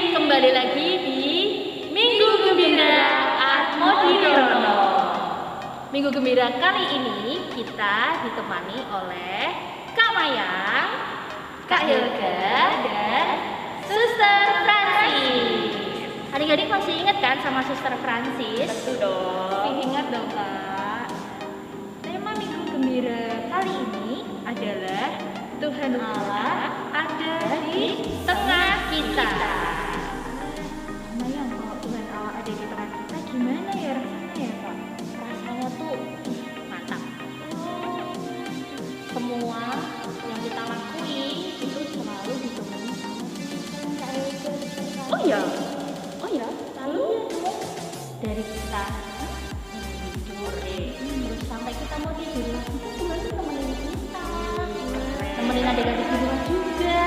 Kembali lagi di Minggu Gembira Atmodirono. Minggu Gembira kali ini kita ditemani oleh Kak Mayang, Kak Hilga, dan Suster Francis. Adik-adik masih ingat kan sama Suster Francis? Betul dong. Ingat dong Kak. Tema Minggu Gembira kali ini adalah Tuhan Allah ada di tengah kita. Mayang, kalau Tuhan Allah ada di tengah kita, gimana ya rasanya ya Kak? Rasanya tuh mantap. Semua yang kita lakuin itu selalu ditemani sama Tuhan. Oh ya, Lalu dari kita tidur terus sampai kita mau tidur lagi tuh Tuhan tuh temenin kita. temenin adik-adik di rumah juga.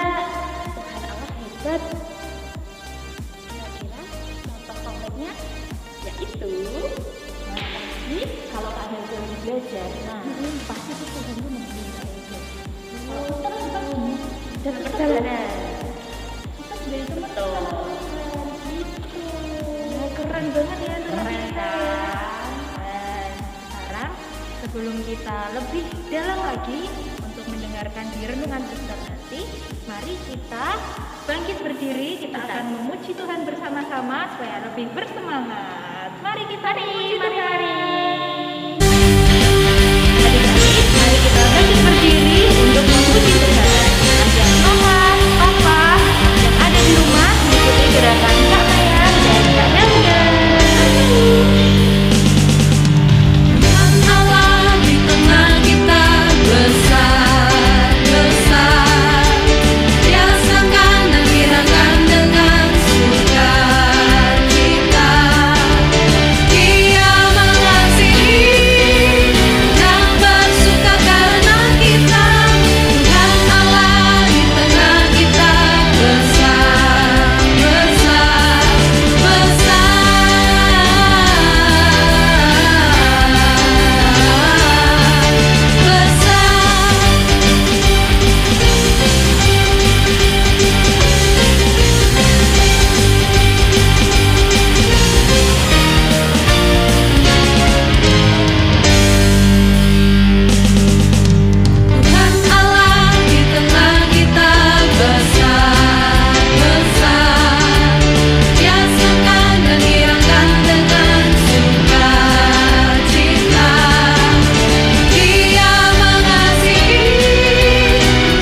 Tuhan Allah hebat. Kira-kira contoh konkretnya yaitu Jadi kalau Kak Hilga lagi belajar, nah pasti tuh Tuhan tuh nemenin Kak Hilga. oh, Terus kita gini dan perjalanan. kita sebagai teman Betul. gitu. Keren banget ya teman Keren kita. kan? Dan sekarang sebelum kita lebih dalam lagi untuk mendengarkan di renungan suster nanti, mari kita bangkit berdiri. Kita akan memuji Tuhan bersama-sama supaya lebih bersemangat. Mari kita memuji Tuhan. Adik-adik, mari kita bangkit berdiri untuk memuji Tuhan. Ajak mama, papa yang ada di rumah mengikuti gerakan Kak Mayang dan Kak Helga. Tuhan Allah di tengah kita besar, besar. Dia sangkan dan girakan dengan sukacita. Dia mengasihi dan bersuka karena kita. Tuhan Allah di tengah kita besar, besar, Tuhan Allah di tengah kita besar, besar. Dia sangkan dan hiraukan dengan sukacita. Dia mengasihi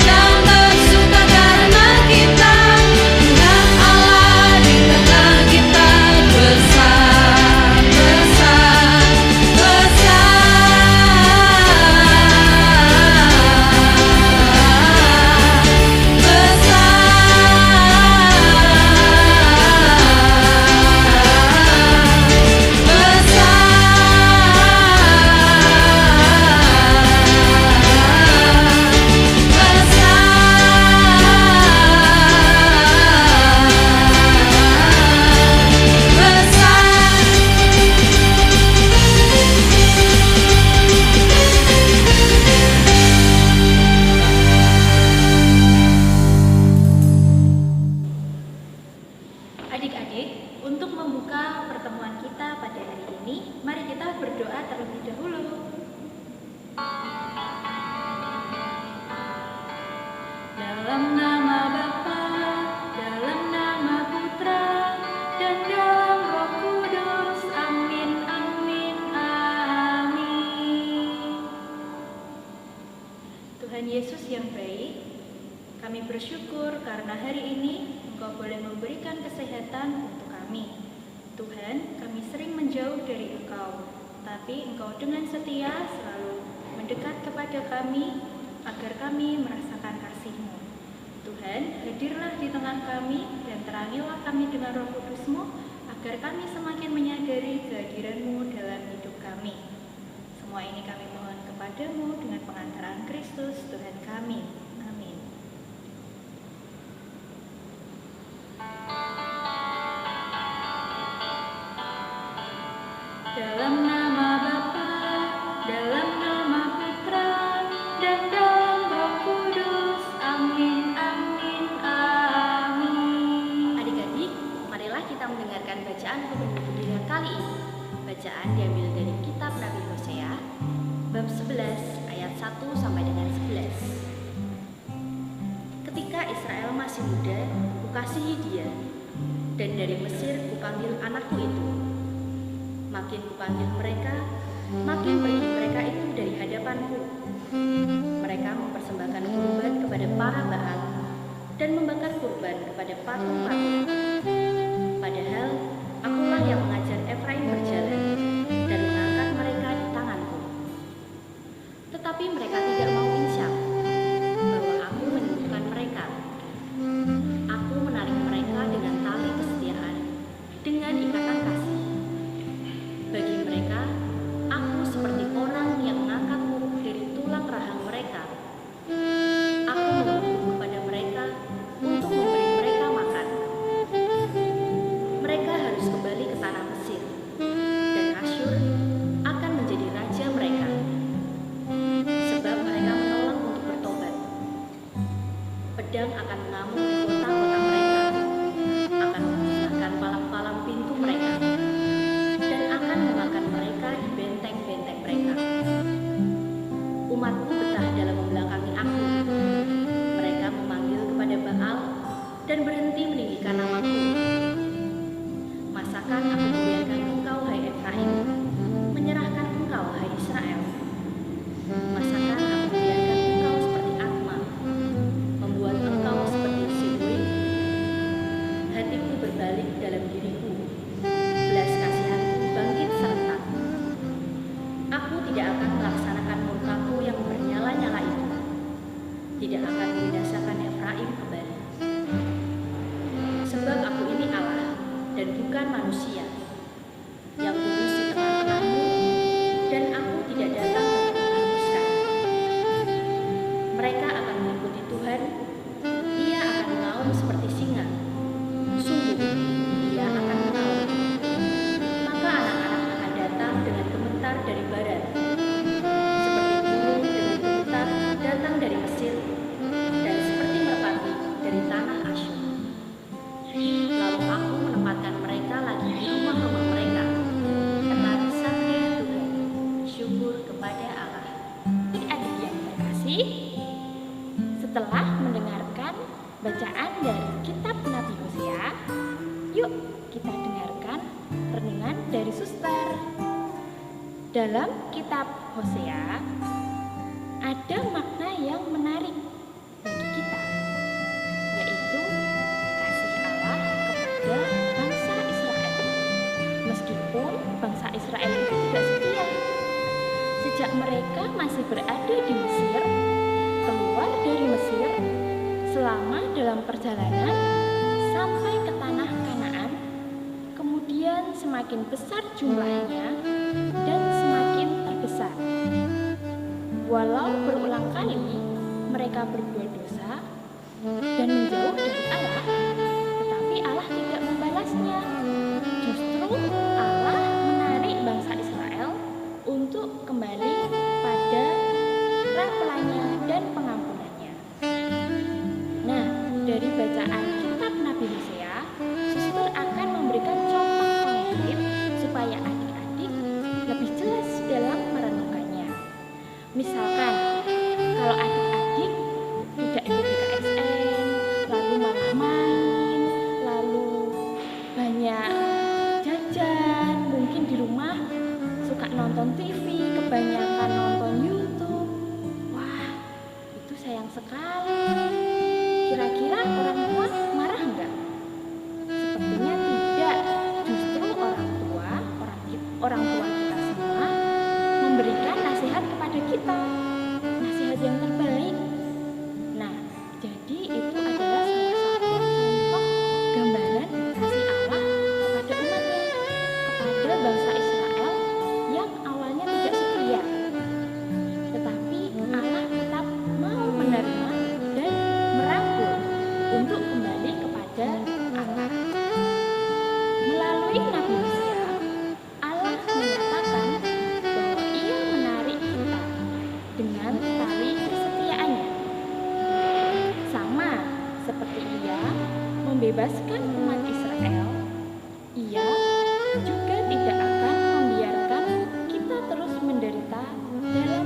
dan bersuka karena kita. Tuhan Allah di tengah kita besar, besar, Adik-adik, untuk membuka pertemuan kita pada hari ini, mari kita berdoa terlebih dahulu. Dalam nama Bapa, dalam nama Putra, dan dalam Roh Kudus. Amin, amin, amin. Tuhan Yesus yang baik, kami bersyukur karena hari ini Engkau boleh memberikan kesehatan untuk kami. Tuhan, kami sering menjauh dari Engkau, tapi Engkau dengan setia selalu mendekat kepada kami agar kami merasakan kasih-Mu. Tuhan, hadirlah di tengah kami dan terangilah kami dengan Roh Kudus-Mu agar kami semakin menyadari kehadiran-Mu dalam hidup kami. Semua ini kami mohon kepadamu dengan pengantaran Kristus Tuhan kami. Amin. bab 11 ayat 1 sampai dengan 11. Ketika Israel masih muda, kukasihi dia, dan dari Mesir kupanggil anakku itu. Makin kupanggil mereka, makin pergi mereka itu dari hadapanku. Mereka mempersembahkan kurban kepada para baal dan membakar kurban kepada patung-patung. Padahal akulah yang mengajar Efraim berjalan dan mengangkat mereka di tanganku. Tetapi mereka tidak mau insaf bahwa aku menyembuhkan mereka. Aku menarik mereka dengan tali kesetiaan, dengan ikatan kasih. Bagi mereka, aku seperti orang yang mengangkat muruk dari tulang rahang mereka. Aku menunggu kepada mereka untuk memberi mereka makan. Mereka harus kembali ke tanah Mesir, dan Asyur akan menjadi raja mereka. Sebab mereka menolak untuk bertobat. Pedang akan mengamuk di kota-kota mereka, akan memusnahkan palang-palang pintu mereka, dan akan memakan mereka di benteng-benteng mereka. Umatku betah dalam membelakangi aku. Mereka memanggil kepada Baal dan berhenti meninggikan namaku. Masakan aku membiarkan engkau, hai Efraim, menyerahkan engkau, hai Israel? Masakan aku membiarkan engkau seperti Atma, membuat engkau seperti Sidwin? Hatiku berbalik dalam diriku, belas kasihanku bangkit serentak. Aku tidak akan melaksanakan murkaku yang bernyala-nyala itu, tidak akan membinasakan Efraim kembali. Sebab aku ini Allah dan bukan manusia, yang kudus di tengah-tengahmu, dan aku tidak datang untuk menghanguskan. Mereka akan mengikuti Tuhan, Ia akan mengaum seperti singa. Sungguh, Ia akan mengaum. Maka anak-anak akan datang dengan gemetar dari barat, seperti burung dengan gemetar datang dari Mesir, dan seperti merpati dari tanah Asyur. Lalu aku menempatkan mereka lagi di rumah-rumah mereka. Karena sabda Tuhan, syukur kepada Allah. Adik-adik yang terkasih, setelah mendengarkan bacaan dari kitab Nabi Hosea, yuk kita dengarkan renungan dari Suster. Dalam kitab Hosea ada makna yang menarik bagi kita, yaitu kasih Allah kepada bangsa Israel. Meskipun bangsa Israel itu tidak setia, sejak mereka masih berada di Mesir, keluar dari Mesir, selama dalam perjalanan sampai ke tanah Kanaan, kemudian semakin besar jumlahnya dan semakin terbesar. Walau berulang kali mereka berbuat dosa dan menjauh dari Allah, tetapi Allah tidak membalasnya. Justru Allah menarik bangsa Israel untuk kembali pada rampulannya dan pengampunannya. Nah, dari bacaan kitab Nabi Hosea, Suster akan memberikan contoh konkret supaya adik-adik lebih jelas dalam merenungkannya. Misalkan, kalau adik-adik tidak ikut BKSN, lalu malah main, lalu banyak jajan, mungkin di rumah suka nonton TV, kebanyakan nonton YouTube. Wah, itu sayang sekali. Kira-kira orang tua marah enggak? Sepertinya tidak. Justru orang tua kita semua memberikan nasihat kepada kita, nasihat yang terbaik. Nah, jadi itu adalah salah satu contoh gambaran kasih Allah kepada umatnya, kepada bangsa Israel yang awalnya tidak setia. Tetapi Allah tetap mau menerima dan merangkul untuk kembali kepada Allah. Melalui Nabi Hosea, Allah menyatakan bahwa Ia menarik kita dengan tali kesetiaannya. Sama seperti Ia membebaskan umat Israel, Ia juga tidak akan membiarkan kita terus menderita dalam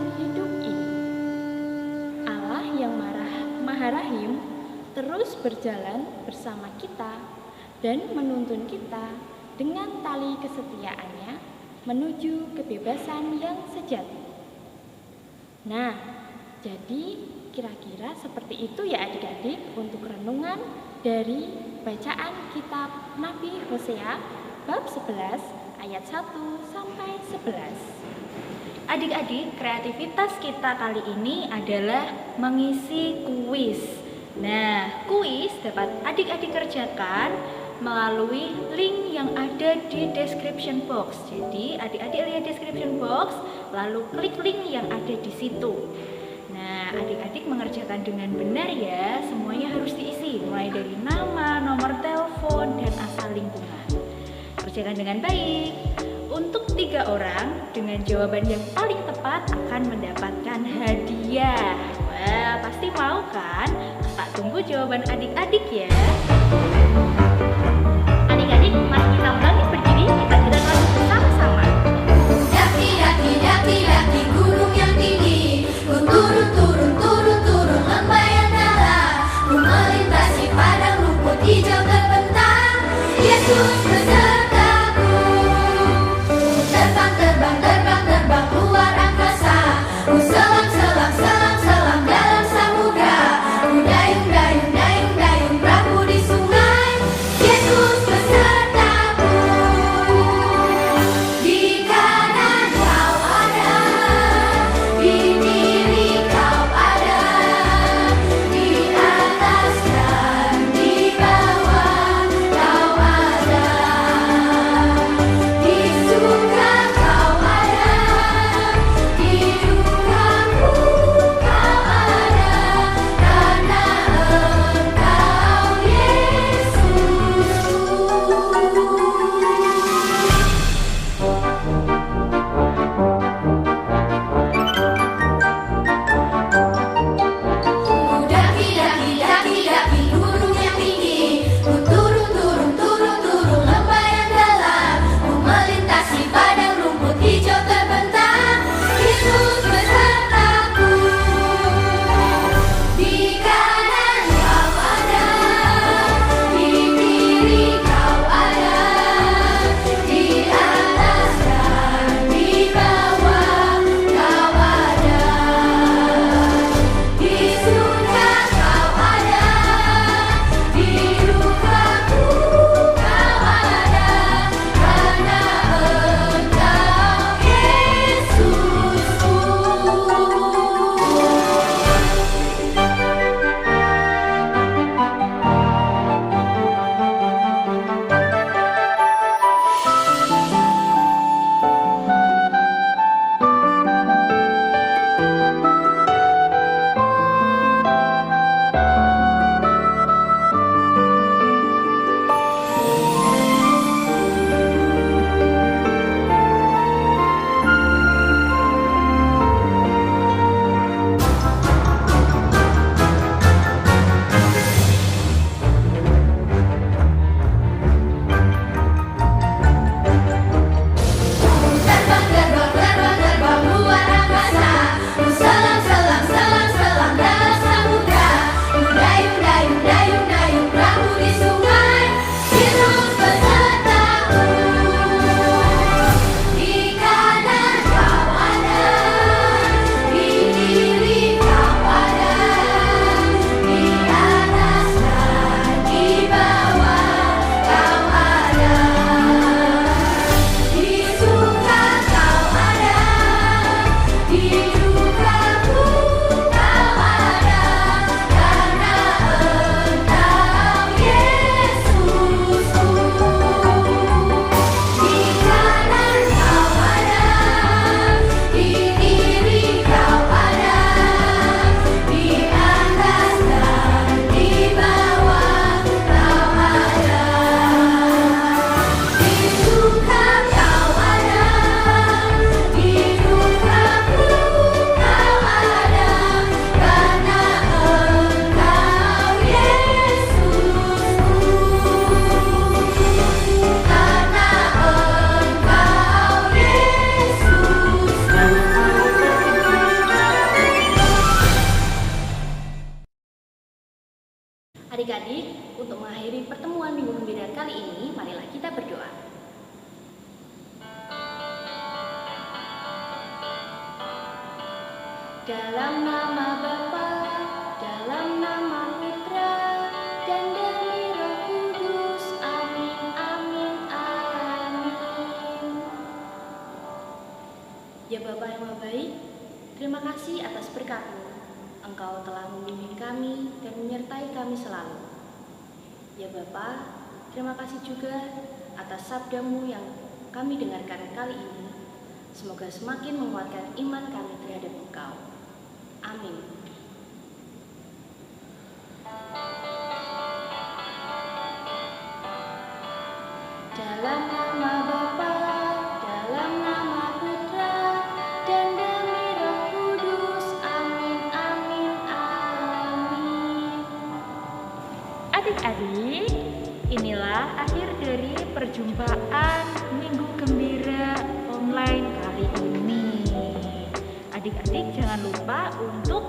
terus berjalan bersama kita dan menuntun kita dengan tali kesetiaannya menuju kebebasan yang sejati. Nah, jadi kira-kira seperti itu ya adik-adik untuk renungan dari bacaan kitab Nabi Hosea bab 11 ayat 1 sampai 11. Adik-adik, kreativitas kita kali ini adalah mengisi kuis. Nah, kuis dapat adik-adik kerjakan melalui link yang ada di description box. Jadi, adik-adik lihat description box, lalu klik link yang ada di situ. Nah, adik-adik mengerjakan dengan benar ya, semuanya harus diisi, mulai dari nama, nomor telepon, dan asal lingkungan. Kerjakan dengan baik. Untuk 3 orang dengan jawaban yang paling tepat akan mendapatkan hadiah. Wah, pasti mau kan? Tak tunggu jawaban adik-adik ya. Adik-adik, mari kita bangkit berdiri, kita gerak lagu bersama-sama. Daki, daki, daki, daki gunung yang tinggi. Ku turun, turun, turun, turun lembah yang dalam. Ku melintasi padang rumput hijau terbentang. Yesus besertaku. Terbang, terbang, terbang, terbang luar angkasa. Ku selam, selam, selam, selam dalam samudra. Ku dayung, dayung, dayung, dayung perahu di sungai. Yesus besertaku. Adik-adik, untuk mengakhiri pertemuan Minggu Gembira kali ini, marilah kita berdoa. Dalam nama Bapa, dalam nama Putra, dan demi Roh Kudus. Amin, amin, amin. Ya Bapa yang Maha Baik, terima kasih atas berkat-Mu. Engkau telah membimbing kami dan menyertai kami selalu. Ya Bapa, terima kasih juga atas sabda-Mu yang kami dengarkan kali ini. Semoga semakin menguatkan iman kami terhadap Engkau. Amin. Dalam nama Bapa, dalam nama Putra, dan demi Roh Kudus. Amin, amin, amin. Adik-adik, inilah akhir dari perjumpaan Minggu Gembira online kali ini. Adik-adik jangan lupa untuk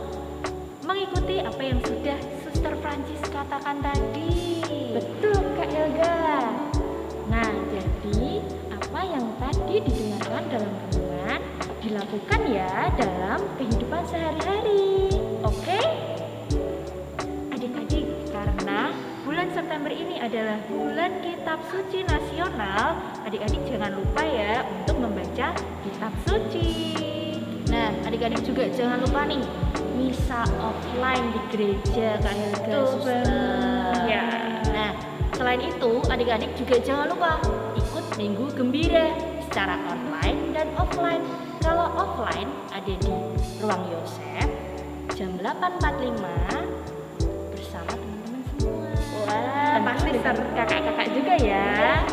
mengikuti apa yang sudah Suster Francis katakan tadi. Betul Kak Helga. Nah, jadi apa yang tadi didengarkan dalam renungan dilakukan ya dalam kehidupan sehari-hari. Oke? Adik-adik, karena bulan September ini adalah bulan Kitab Suci Nasional, adik-adik jangan lupa ya untuk membaca Kitab Suci. Nah, adik-adik juga jangan lupa nih misa offline di gereja Kak Helga, Suster. Ya. Nah, selain itu adik-adik juga jangan lupa ikut Minggu Gembira secara online dan offline. Kalau offline ada di Ruang Yosef jam 8.45 bersama teman-teman semua. Wah, pasti seru. kakak-kakak juga ya.